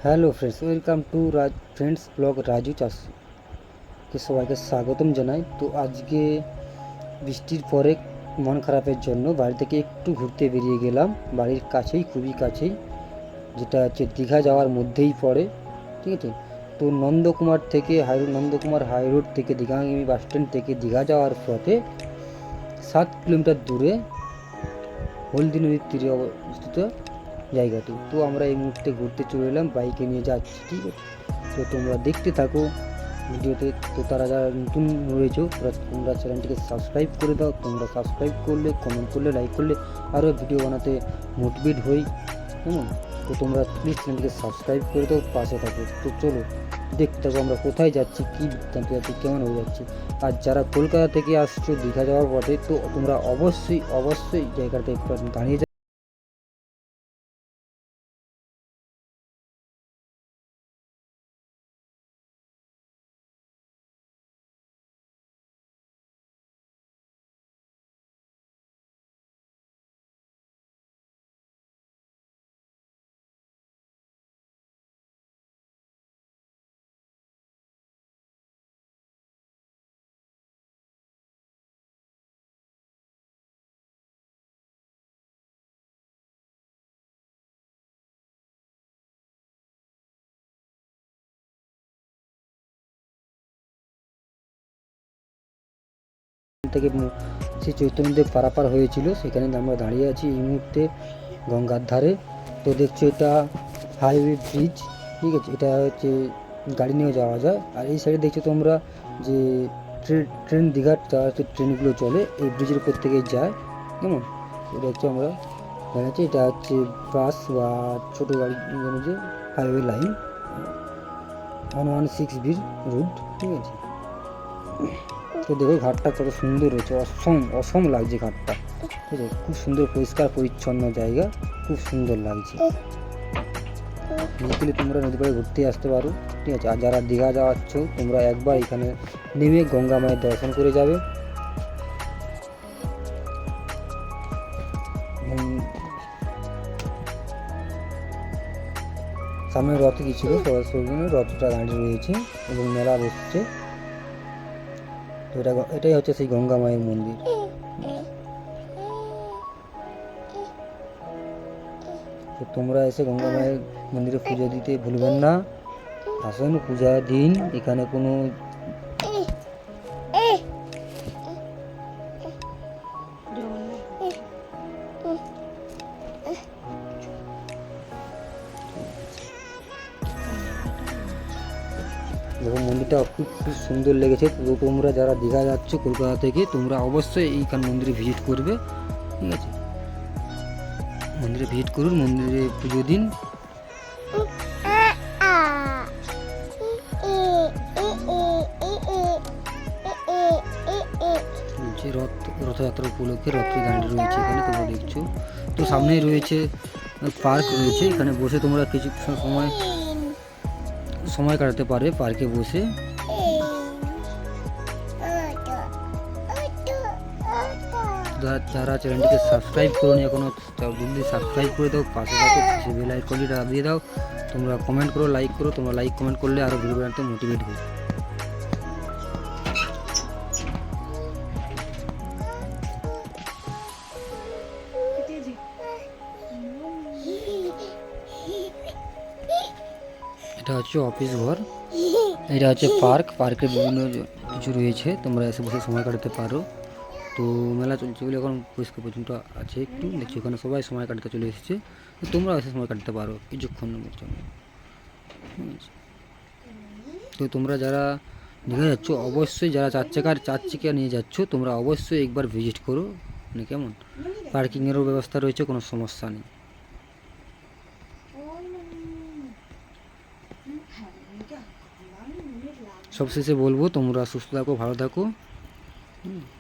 Hello friends, welcome to friends blog Raju চাষকে সবাইকে স্বাগতম জানাই। তো আজকে বৃষ্টির পরে মন খারাপের জন্য বাড়ি থেকে একটু ঘুরতে বেরিয়ে গেলাম, বাড়ির কাছেই, খুবই কাছেই, যেটা হচ্ছে দীঘা যাওয়ার মধ্যেই পড়ে। ঠিক আছে, তো নন্দকুমার হাই রোড থেকে দীঘাগামী বাস স্ট্যান্ড থেকে দীঘা যাওয়ার পথে 7 কিলোমিটার দূরে হলদি নদীর তীরে অবস্থিত জায়গাটি। তো আমরা এই মুহূর্তে ঘুরতে চলে এলাম, বাইকে নিয়ে যাচ্ছি। ঠিক আছে, তো তোমরা দেখতে থাকো ভিডিওতে। তো তারা যারা নতুন রয়েছে তোমরা চ্যানেলটিকে সাবস্ক্রাইব করে দাও। তোমরা সাবস্ক্রাইব করলে, কমেন্ট করলে, লাইক করলে আরও ভিডিও বানাতে মোটিভেট হই। তো তোমরা প্লিজ চ্যানেলটিকে সাবস্ক্রাইব করে দাও, পাশে থাকো। তো চলো দেখতে থাকো আমরা কোথায় যাচ্ছি, কী বৃত্তান্ত যাচ্ছি, কেমন হয়ে যাচ্ছি। আর যারা কলকাতা থেকে আসছো দীঘা যাওয়ার পথে, তো তোমরা অবশ্যই জায়গাটা একটু দাঁড়িয়ে থেকে সেই চৈতন্যদেব পারাপার হয়েছিল, সেখানে আমরা দাঁড়িয়ে আছি এই মুহূর্তে গঙ্গার ধারে। তো দেখছো এটা হাইওয়ে ব্রিজ। ঠিক আছে, এটা হচ্ছে গাড়ি নিয়ে যাওয়া যায়। আর এই সাইডে দেখছো তোমরা যে ট্রেন দীঘার যে ট্রেনগুলো চলে এই ব্রিজের উপর থেকে যায়। কেমন এটা হচ্ছে আমরা দেখাচ্ছি, এটা হচ্ছে বাস বা ছোটো গাড়ি যে হাইওয়ে লাইন 116B রুট। ঠিক আছে, তো দেখো ঘাটটা কত সুন্দর হয়েছে, অসম লাগছে ঘাটটা। ঠিক আছে, খুব সুন্দর পরিষ্কার পরিচ্ছন্ন জায়গা, খুব সুন্দর লাগছে। বিকেলে তোমরা নদী পাড়ে ঘুরতে আসতে পারো। ঠিক আছে, আর যারা দীঘা যাচ্ছ তোমরা একবার এখানে নেমে গঙ্গা মায়ের দর্শন করে যাবে। সামনে রথ গিয়েছিল, রথটা দাঁড়িয়ে রয়েছে এবং মেলা বসছে। তো এটাই হচ্ছে সেই গঙ্গা মায়ের মন্দির। তো তোমরা এসে গঙ্গা মায়ের মন্দিরে পুজো দিতে ভুলবেন না। আসুন পূজার দিন এখানে কোনো দেখো মন্দিরটা খুব সুন্দর লেগেছে। তো তোমরা যারা দীঘা যাচ্ছ কলকাতা থেকে, তোমরা অবশ্যই এইখান মন্দিরে ভিজিট করবে। ঠিক আছে, মন্দিরে ভিজিট করুন, মন্দিরে পুজো দিন। যে রথযাত্রা উপলক্ষে রথটি দাঁড়িয়ে রয়েছে এখানে তোমরা দেখছো। তো সামনেই রয়েছে পার্ক রয়েছে, এখানে বসে তোমরা কিছু সময় কাটাতে পারে পার্কে বসে। যারা চ্যানেলটিকে সাবস্ক্রাইব করো নি এখনও, জলদি সাবস্ক্রাইব করে দাও, পাশে থাকো, পাশে বেল আইকনটা দিয়ে দাও। তোমরা কমেন্ট করো, লাইক করো, তোমরা লাইক কমেন্ট করলে আরও ভিডিও বানাতে মোটিভেট হবে। এটা হচ্ছে অফিস ঘর, এটা হচ্ছে পার্কের বিভিন্ন কিছু রয়েছে, তোমরা এসে বসে সময় কাটাতে পারো। তো মেলা চলছে বলে এখন পরিষ্কার পর্যন্ত আছে একটু, দেখছি ওখানে সবাই সময় কাটাতে চলে এসেছে। তো তোমরা এসে সময় কাটাতে পারো কিছুক্ষণের জন্য। তো তোমরা যারা দীঘা যাচ্ছ অবশ্যই, যারা চার চাকা নিয়ে যাচ্ছ তোমরা অবশ্যই একবার ভিজিট করো। মানে কেমন পার্কিংয়েরও ব্যবস্থা রয়েছে, কোনো সমস্যা নেই। সবশেষে বলবো তোমরা সুস্থ থাকো, ভালো থাকো।